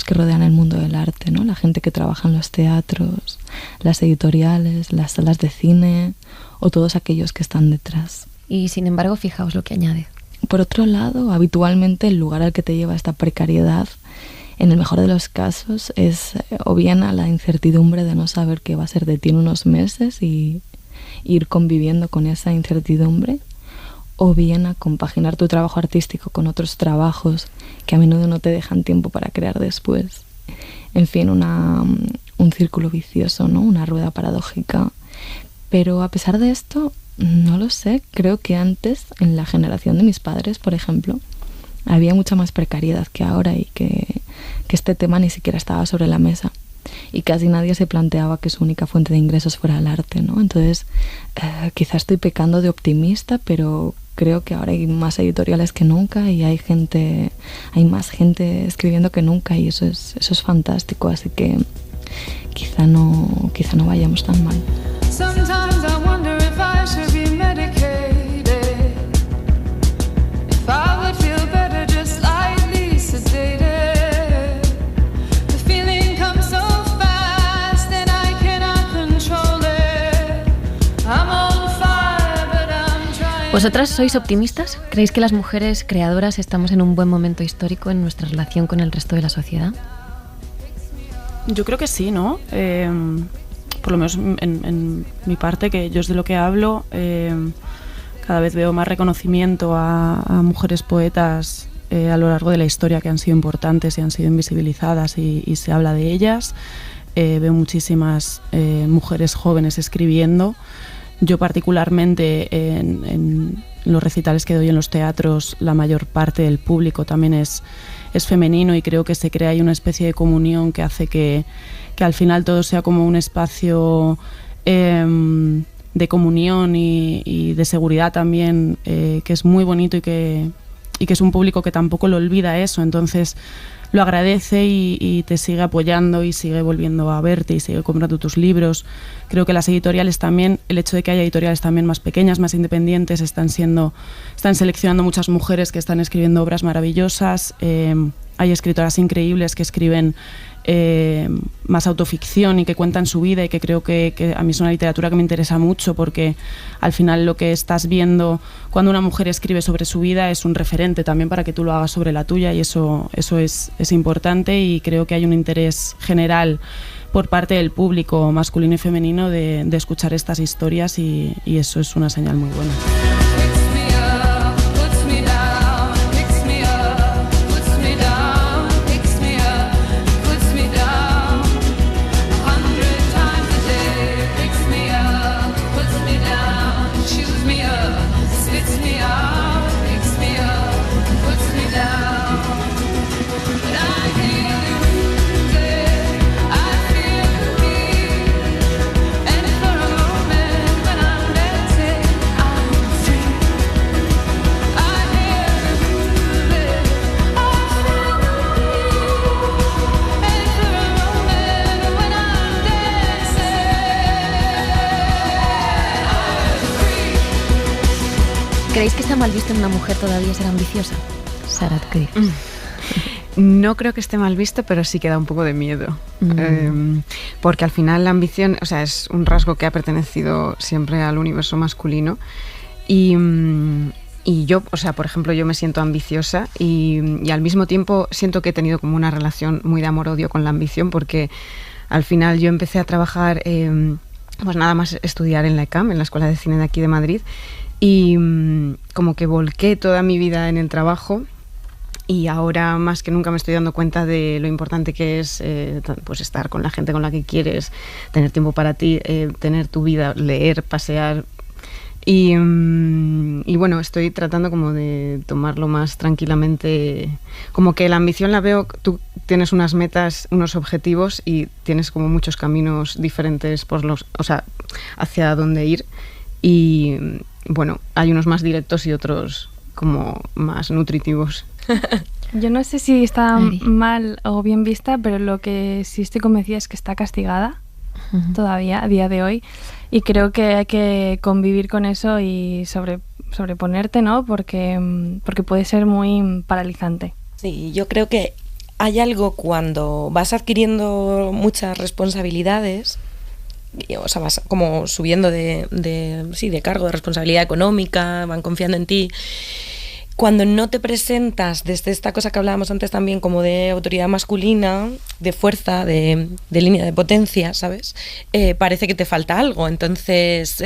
que rodean el mundo del arte, ¿no? La gente que trabaja en los teatros, las editoriales, las salas de cine o todos aquellos que están detrás. Y sin embargo, fijaos lo que añade. Por otro lado, habitualmente el lugar al que te lleva esta precariedad, en el mejor de los casos, es o bien a la incertidumbre de no saber qué va a ser de ti en unos meses y ir conviviendo con esa incertidumbre, o bien a compaginar tu trabajo artístico con otros trabajos que a menudo no te dejan tiempo para crear después. En fin, un círculo vicioso, ¿no? Una rueda paradójica. Pero a pesar de esto, no lo sé, creo que antes, en la generación de mis padres, por ejemplo, había mucha más precariedad que ahora y que este tema ni siquiera estaba sobre la mesa. Y casi nadie se planteaba que su única fuente de ingresos fuera el arte, ¿no? Entonces, quizá estoy pecando de optimista, pero creo que ahora hay más editoriales que nunca y hay más gente escribiendo que nunca y eso es fantástico, así que quizá no vayamos tan mal. Sometimes I wonder if I should be medicated, if I would feel better just lightly sedated. ¿Vosotras sois optimistas? ¿Creéis que las mujeres creadoras estamos en un buen momento histórico en nuestra relación con el resto de la sociedad? Yo creo que sí, ¿no? Por lo menos en mi parte, que yo es de lo que hablo, cada vez veo más reconocimiento a mujeres poetas a lo largo de la historia que han sido importantes y han sido invisibilizadas y se habla de ellas. Veo muchísimas mujeres jóvenes escribiendo. Yo particularmente en los recitales que doy en los teatros, la mayor parte del público también es femenino y creo que se crea ahí una especie de comunión que hace que al final todo sea como un espacio de comunión y de seguridad también, que es muy bonito y que es un público que tampoco lo olvida eso, entonces lo agradece y te sigue apoyando y sigue volviendo a verte y sigue comprando tus libros. Creo que las editoriales también, el hecho de que haya editoriales también más pequeñas, más independientes, están seleccionando muchas mujeres que están escribiendo obras maravillosas. Hay escritoras increíbles que escriben más autoficción y que cuentan su vida y que creo que a mí es una literatura que me interesa mucho porque al final lo que estás viendo cuando una mujer escribe sobre su vida es un referente también para que tú lo hagas sobre la tuya y eso es importante y creo que hay un interés general por parte del público masculino y femenino de escuchar estas historias y eso es una señal muy buena. ¿Creéis que está mal visto en una mujer todavía ser ambiciosa? Sara, ¿qué dices? No creo que esté mal visto, pero sí que da un poco de miedo. Porque al final la ambición, o sea, es un rasgo que ha pertenecido siempre al universo masculino. Y yo, o sea, por ejemplo, yo me siento ambiciosa y al mismo tiempo siento que he tenido como una relación muy de amor-odio con la ambición, porque al final yo empecé a trabajar, pues nada más estudiar en la ECAM, en la Escuela de Cine de aquí de Madrid, y como que volqué toda mi vida en el trabajo y ahora más que nunca me estoy dando cuenta de lo importante que es pues estar con la gente con la que quieres, tener tiempo para ti, tener tu vida, leer, pasear Y bueno, estoy tratando como de tomarlo más tranquilamente, como que la ambición la veo, tú tienes unas metas, unos objetivos y tienes como muchos caminos diferentes hacia dónde ir, y bueno, hay unos más directos y otros como más nutritivos. Yo no sé si está mal o bien vista, pero lo que sí estoy convencida es que está castigada todavía a día de hoy, y creo que hay que convivir con eso y sobreponerte, ¿no? Porque puede ser muy paralizante. Sí, yo creo que hay algo cuando vas adquiriendo muchas responsabilidades, o sea, vas como subiendo de cargo, de responsabilidad económica, van confiando en ti. Cuando no te presentas desde esta cosa que hablábamos antes también, como de autoridad masculina, de fuerza, de línea de potencia, ¿sabes? Parece que te falta algo, entonces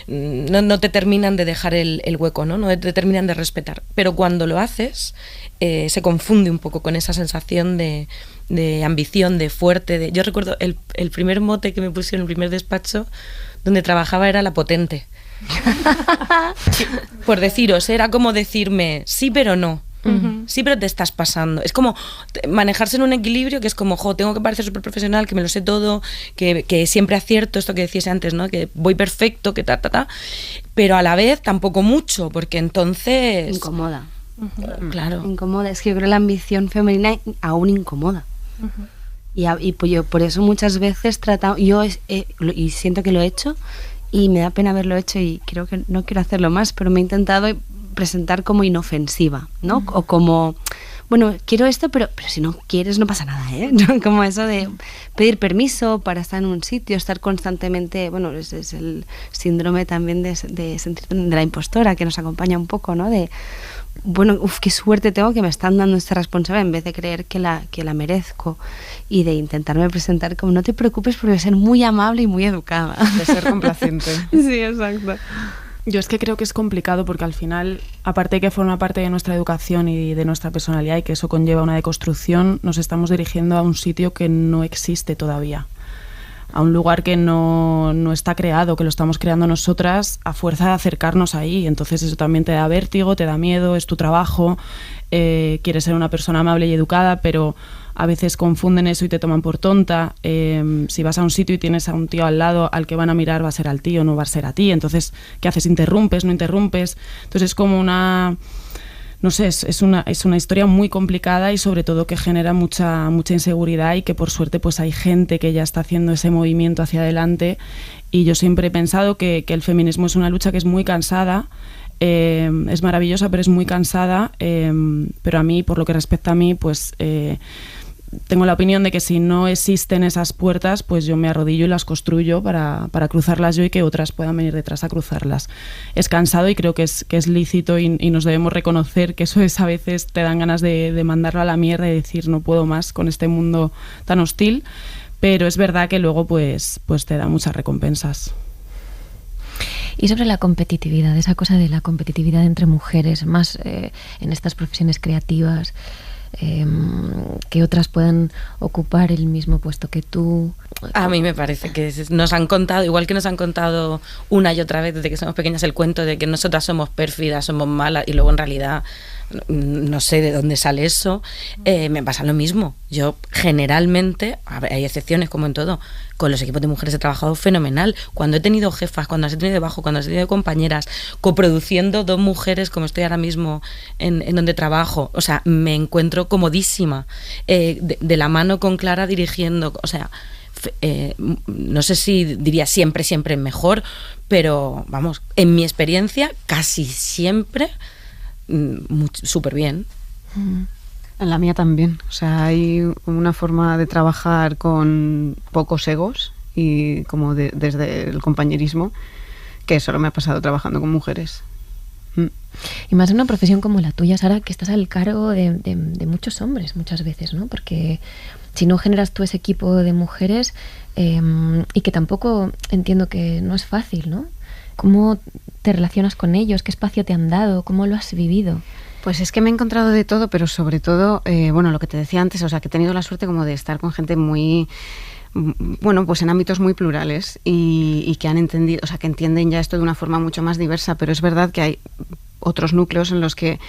no te terminan de dejar el hueco, ¿no? No te terminan de respetar. Pero cuando lo haces, se confunde un poco con esa sensación de ambición, de fuerte. Yo recuerdo el primer mote que me pusieron en el primer despacho donde trabajaba era la potente. Por deciros, era como decirme sí pero no, sí pero te estás pasando. Es como manejarse en un equilibrio que es como, tengo que parecer súper profesional, que me lo sé todo, que siempre acierto, esto que decías antes, ¿no? Que voy perfecto, que pero a la vez tampoco mucho, porque entonces incomoda. Claro, incomoda. Es que yo creo que la ambición femenina aún incomoda. Y pues yo por eso muchas veces y siento que lo he hecho y me da pena haberlo hecho, y creo que no quiero hacerlo más, pero me he intentado presentar como inofensiva, ¿no? O como, bueno, quiero esto, pero si no quieres no pasa nada, ¿eh? Como eso de pedir permiso para estar en un sitio, estar constantemente, bueno, es el síndrome también de sentir de la impostora que nos acompaña un poco, ¿no? De, bueno, qué suerte tengo que me están dando esta responsabilidad, en vez de creer que la merezco, y de intentarme presentar como, no te preocupes porque voy a ser muy amable y muy educada. De ser complaciente. Sí, exacto. Yo es que creo que es complicado porque al final, aparte de que forma parte de nuestra educación y de nuestra personalidad, y que eso conlleva una deconstrucción, nos estamos dirigiendo a un sitio que no existe todavía, a un lugar que no está creado, que lo estamos creando nosotras a fuerza de acercarnos ahí. Entonces eso también te da vértigo, te da miedo, es tu trabajo, quieres ser una persona amable y educada, pero a veces confunden eso y te toman por tonta. Si vas a un sitio y tienes a un tío al lado, al que van a mirar va a ser al tío, no va a ser a ti. Entonces, ¿qué haces? ¿Interrumpes? ¿No interrumpes? Entonces es como una... No sé, es una historia muy complicada y sobre todo que genera mucha inseguridad, y que por suerte pues hay gente que ya está haciendo ese movimiento hacia adelante. Y yo siempre he pensado que el feminismo es una lucha que es muy cansada, es maravillosa pero es muy cansada, pero a mí, por lo que respecta a mí, pues tengo la opinión de que si no existen esas puertas, pues yo me arrodillo y las construyo para cruzarlas yo y que otras puedan venir detrás a cruzarlas. Es cansado y creo que es lícito, y nos debemos reconocer que eso es, a veces te dan ganas de mandarlo a la mierda y decir no puedo más con este mundo tan hostil, pero es verdad que luego pues te da muchas recompensas. Y sobre la competitividad, esa cosa de la competitividad entre mujeres, más en estas profesiones creativas, que otras puedan ocupar el mismo puesto que tú. A mí me parece que nos han contado, igual que nos han contado una y otra vez desde que somos pequeñas, el cuento de que nosotras somos pérfidas, somos malas, y luego en realidad no sé de dónde sale eso. Me pasa lo mismo. Yo generalmente, hay excepciones como en todo, con los equipos de mujeres he trabajado fenomenal. Cuando he tenido jefas, cuando he tenido debajo, cuando he tenido compañeras, coproduciendo 2 mujeres como estoy ahora mismo en donde trabajo, o sea, me encuentro comodísima, de la mano con Clara dirigiendo, o sea, no sé si diría siempre mejor, pero vamos, en mi experiencia casi siempre súper bien. En la mía también, o sea, hay una forma de trabajar con pocos egos y como desde el compañerismo, que solo me ha pasado trabajando con mujeres. Y más en una profesión como la tuya, Sara, que estás al cargo de muchos hombres muchas veces, ¿no? Porque si no generas tú ese equipo de mujeres, y que tampoco entiendo que no es fácil, ¿no? ¿Cómo te relacionas con ellos? ¿Qué espacio te han dado? ¿Cómo lo has vivido? Pues es que me he encontrado de todo, pero sobre todo, bueno, lo que te decía antes, o sea, que he tenido la suerte como de estar con gente muy bueno, pues en ámbitos muy plurales y que han entendido, o sea, que entienden ya esto de una forma mucho más diversa, pero es verdad que hay otros núcleos en los que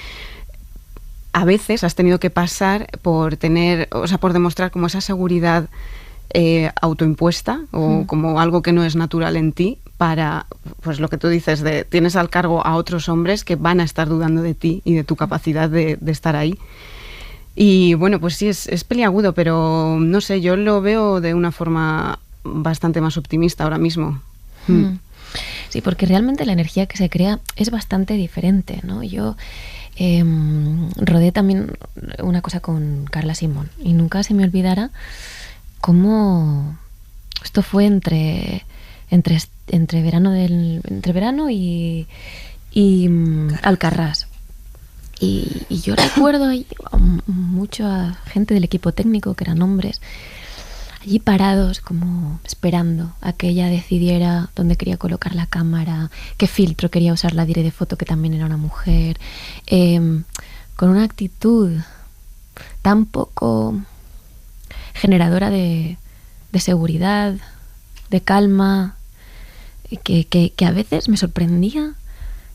a veces has tenido que pasar por tener, o sea, por demostrar como esa seguridad autoimpuesta o como algo que no es natural en ti para, pues lo que tú dices, de tienes al cargo a otros hombres que van a estar dudando de ti y de tu capacidad de estar ahí. Y bueno, pues sí, es peliagudo, pero no sé, yo lo veo de una forma bastante más optimista ahora mismo. Sí, porque realmente la energía que se crea es bastante diferente, ¿no? Yo rodé también una cosa con Carla Simón y nunca se me olvidará cómo esto fue entre verano y Alcarrás. Y yo recuerdo ahí mucha gente del equipo técnico, que eran hombres, allí parados como esperando a que ella decidiera dónde quería colocar la cámara, qué filtro quería usar la dire de foto, que también era una mujer, con una actitud tan poco generadora de seguridad, de calma, que a veces me sorprendía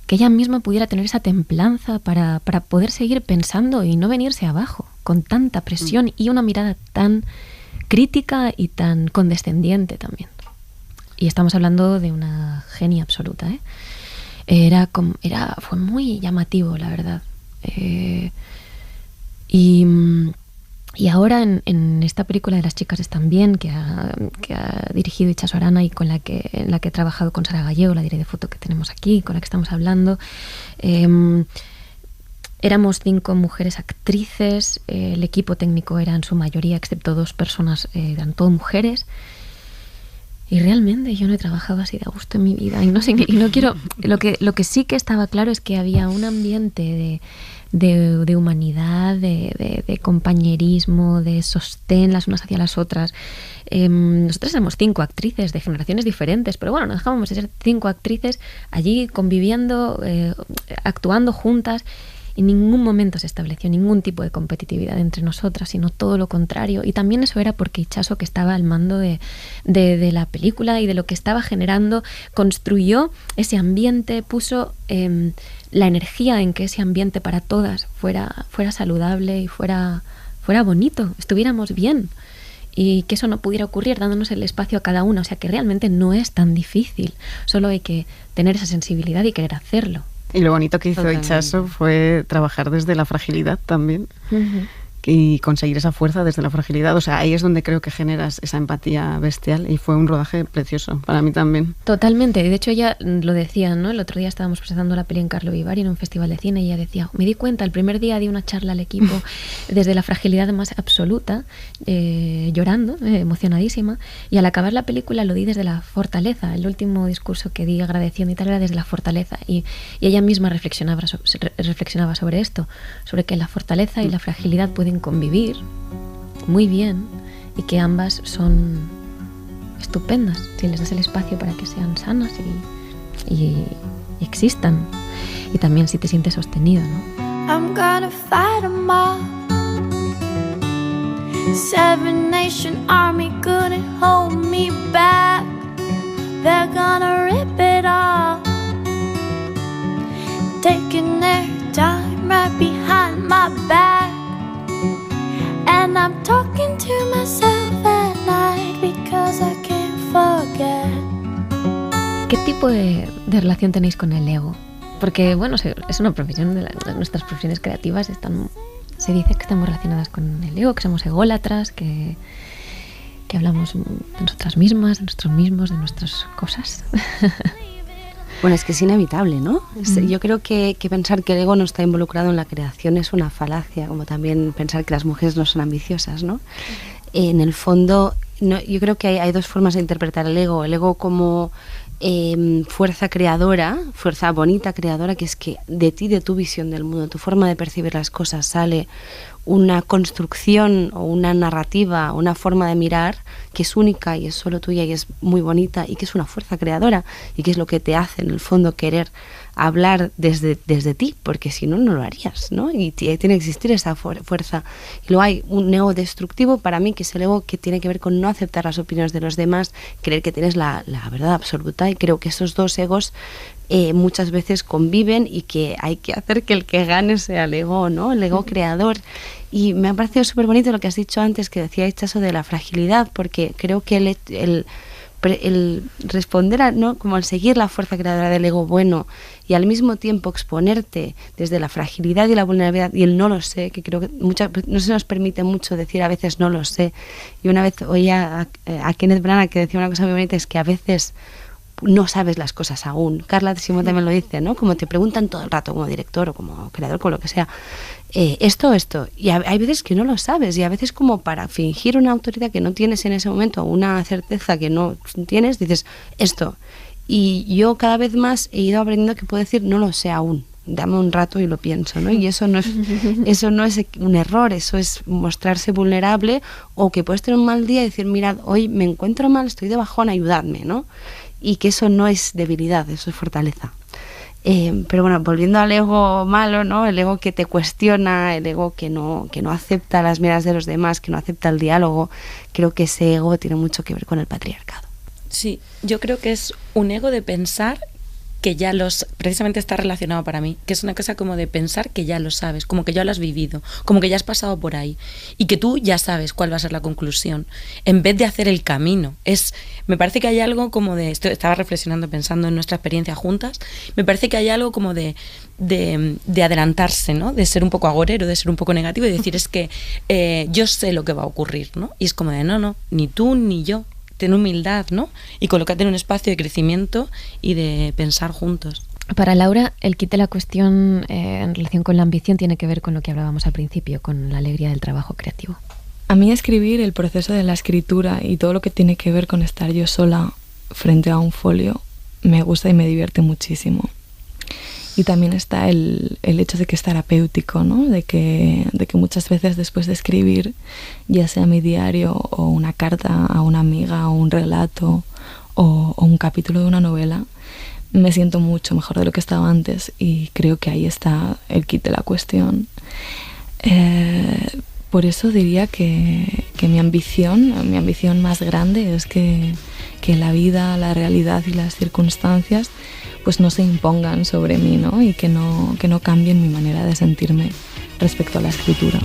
que ella misma pudiera tener esa templanza para poder seguir pensando y no venirse abajo con tanta presión y una mirada tan crítica y tan condescendiente también. Y estamos hablando de una genia absoluta, ¿eh? Fue muy llamativo, la verdad. Y ahora en esta película de Las chicas están bien, que ha dirigido Itxaso Arana y en la que he trabajado con Sara Gallego, la dire de foto que tenemos aquí, con la que estamos hablando, éramos 5 mujeres actrices, el equipo técnico era en su mayoría, excepto 2 personas, eran todo mujeres. Y realmente yo no he trabajado así de a gusto en mi vida. Y no sé, y no quiero. Lo que sí que estaba claro es que había un ambiente de humanidad, de compañerismo, de sostén las unas hacia las otras. Nosotras éramos 5 actrices de generaciones diferentes, pero bueno, no dejábamos de ser 5 actrices allí conviviendo, actuando juntas. En ningún momento se estableció ningún tipo de competitividad entre nosotras, sino todo lo contrario. Y también eso era porque Itxaso, que estaba al mando de la película y de lo que estaba generando, construyó ese ambiente, puso la energía en que ese ambiente para todas fuera saludable y fuera bonito, estuviéramos bien. Y que eso no pudiera ocurrir dándonos el espacio a cada una. O sea que realmente no es tan difícil, solo hay que tener esa sensibilidad y querer hacerlo. Y lo bonito que hizo Itxaso fue trabajar desde la fragilidad también. Y conseguir esa fuerza desde la fragilidad. O sea, ahí es donde creo que generas esa empatía bestial y fue un rodaje precioso para mí también. Totalmente. De hecho, ella lo decía, ¿no? El otro día estábamos presentando la peli en Carlo Vivari en un festival de cine y ella decía, me di cuenta, el primer día di una charla al equipo desde la fragilidad más absoluta, llorando, emocionadísima, y al acabar la película lo di desde la fortaleza. El último discurso que di agradeciendo y tal era desde la fortaleza. Y ella misma reflexionaba sobre esto, sobre que la fortaleza y la fragilidad pueden convivir muy bien y que ambas son estupendas si les das el espacio para que sean sanas y existan, y también si te sientes sostenido, ¿no? I'm gonna fight 'em all. 7-nation army couldn't hold me back. They're gonna rip it off, taking their time right behind my back. And I'm talking to myself at night because I can't forget. ¿Qué tipo de relación tenéis con el ego? Porque, bueno, es una profesión, nuestras profesiones creativas se dice que estamos relacionadas con el ego, que somos ególatras, que hablamos de nosotras mismas, de nosotros mismos, de nuestras cosas. Bueno, es que es inevitable, ¿no? Yo creo que pensar que el ego no está involucrado en la creación es una falacia, como también pensar que las mujeres no son ambiciosas, ¿no? En el fondo, yo creo que hay 2 formas de interpretar el ego. El ego como fuerza creadora, fuerza bonita creadora, que es que de ti, de tu visión del mundo, tu forma de percibir las cosas, sale una construcción o una narrativa, una forma de mirar que es única y es solo tuya y es muy bonita y que es una fuerza creadora y que es lo que te hace en el fondo querer hablar desde ti, porque si no, no lo harías, ¿no? Y tiene que existir esa fuerza. Y luego hay un ego destructivo para mí, que es el ego que tiene que ver con no aceptar las opiniones de los demás, creer que tienes la verdad absoluta, y creo que esos dos egos muchas veces conviven y que hay que hacer que el que gane sea el ego, ¿no? El ego creador. Y me ha parecido súper bonito lo que has dicho antes, que decíais eso de la fragilidad, porque creo que el responder ¿no? como al seguir la fuerza creadora del ego bueno y al mismo tiempo exponerte desde la fragilidad y la vulnerabilidad y el no lo sé, que creo que no se nos permite mucho decir a veces no lo sé. Y una vez oía a Kenneth Branagh que decía una cosa muy bonita, es que a veces no sabes las cosas aún. Carla Simón también lo dice, ¿no? Como te preguntan todo el rato como director o como creador, con lo que sea, esto, y hay veces que no lo sabes, y a veces como para fingir una autoridad que no tienes en ese momento, una certeza que no tienes, dices esto. Y yo cada vez más he ido aprendiendo que puedo decir no lo sé aún, dame un rato y lo pienso, ¿no? Y eso no es un error, eso es mostrarse vulnerable, o que puedes tener un mal día y decir, mirad, hoy me encuentro mal, estoy de bajón, ayudadme, ¿no? Y que eso no es debilidad, eso es fortaleza. Pero bueno, volviendo al ego malo, ¿no? El ego que te cuestiona, el ego que no acepta las miradas de los demás, que no acepta el diálogo, creo que ese ego tiene mucho que ver con el patriarcado. Sí, yo creo que es un ego de pensar que ya precisamente está relacionado para mí, que es una cosa como de pensar que ya lo sabes, como que ya lo has vivido, como que ya has pasado por ahí y que tú ya sabes cuál va a ser la conclusión, en vez de hacer el camino. Me parece que hay algo como de, estaba reflexionando, pensando en nuestra experiencia juntas, me parece que hay algo como de adelantarse, ¿no? De ser un poco agorero, de ser un poco negativo y decir, es que yo sé lo que va a ocurrir, ¿no? Y es como de, no, ni tú ni yo. Ten humildad, ¿no? Y colócate en un espacio de crecimiento y de pensar juntos. Para Laura, el kit de la cuestión en relación con la ambición tiene que ver con lo que hablábamos al principio, con la alegría del trabajo creativo. A mí escribir, el proceso de la escritura y todo lo que tiene que ver con estar yo sola frente a un folio, me gusta y me divierte muchísimo. Y también está el hecho de que es terapéutico, ¿no? De que muchas veces después de escribir, ya sea mi diario o una carta a una amiga o un relato o un capítulo de una novela, me siento mucho mejor de lo que estaba antes, y creo que ahí está el kit de la cuestión. Por eso diría que mi ambición más grande es que la vida, la realidad y las circunstancias pues no se impongan sobre mí, ¿no? Y que no cambien mi manera de sentirme respecto a la escritura.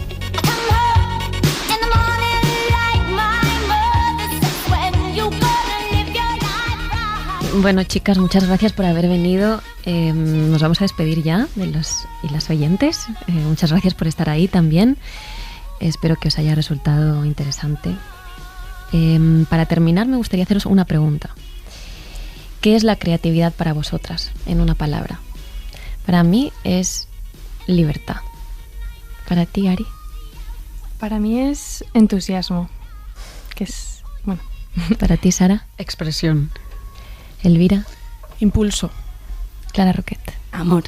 Bueno, chicas, muchas gracias por haber venido. Nos vamos a despedir ya de los y las oyentes. Muchas gracias por estar ahí también. Espero que os haya resultado interesante. Para terminar, me gustaría haceros una pregunta. ¿Qué es la creatividad para vosotras, en una palabra? Para mí es libertad. ¿Para ti, Ari? Para mí es entusiasmo, que es, bueno. ¿Para ti, Sara? Expresión. Elvira. Impulso. Clara Roquet. Amor.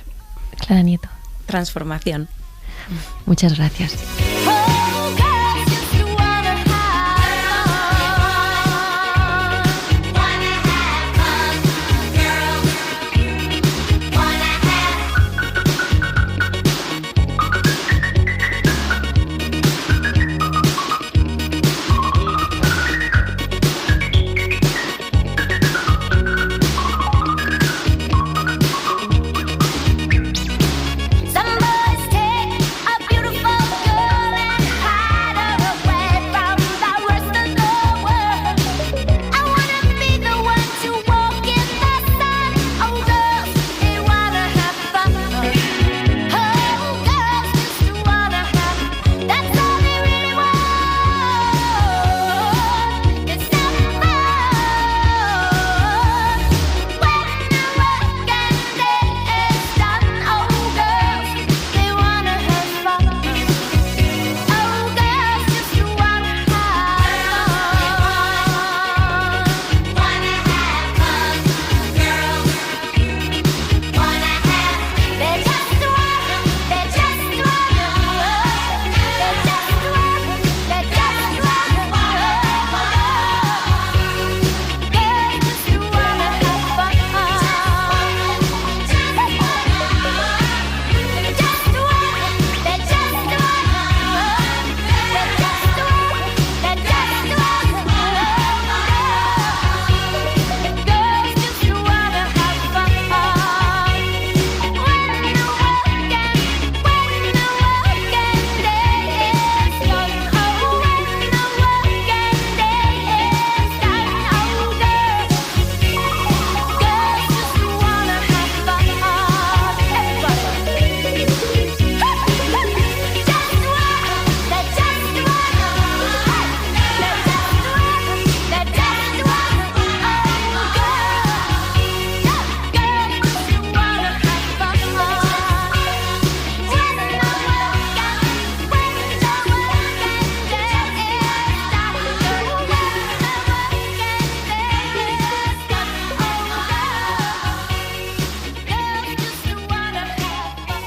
Clara Nieto. Transformación. Muchas gracias. Some boys take a beautiful girl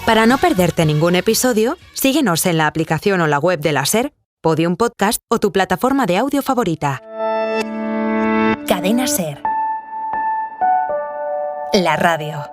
Para no perderte ningún episodio, síguenos en la aplicación o la web de la SER, Podium Podcast o tu plataforma de audio favorita. Cadena SER. La radio.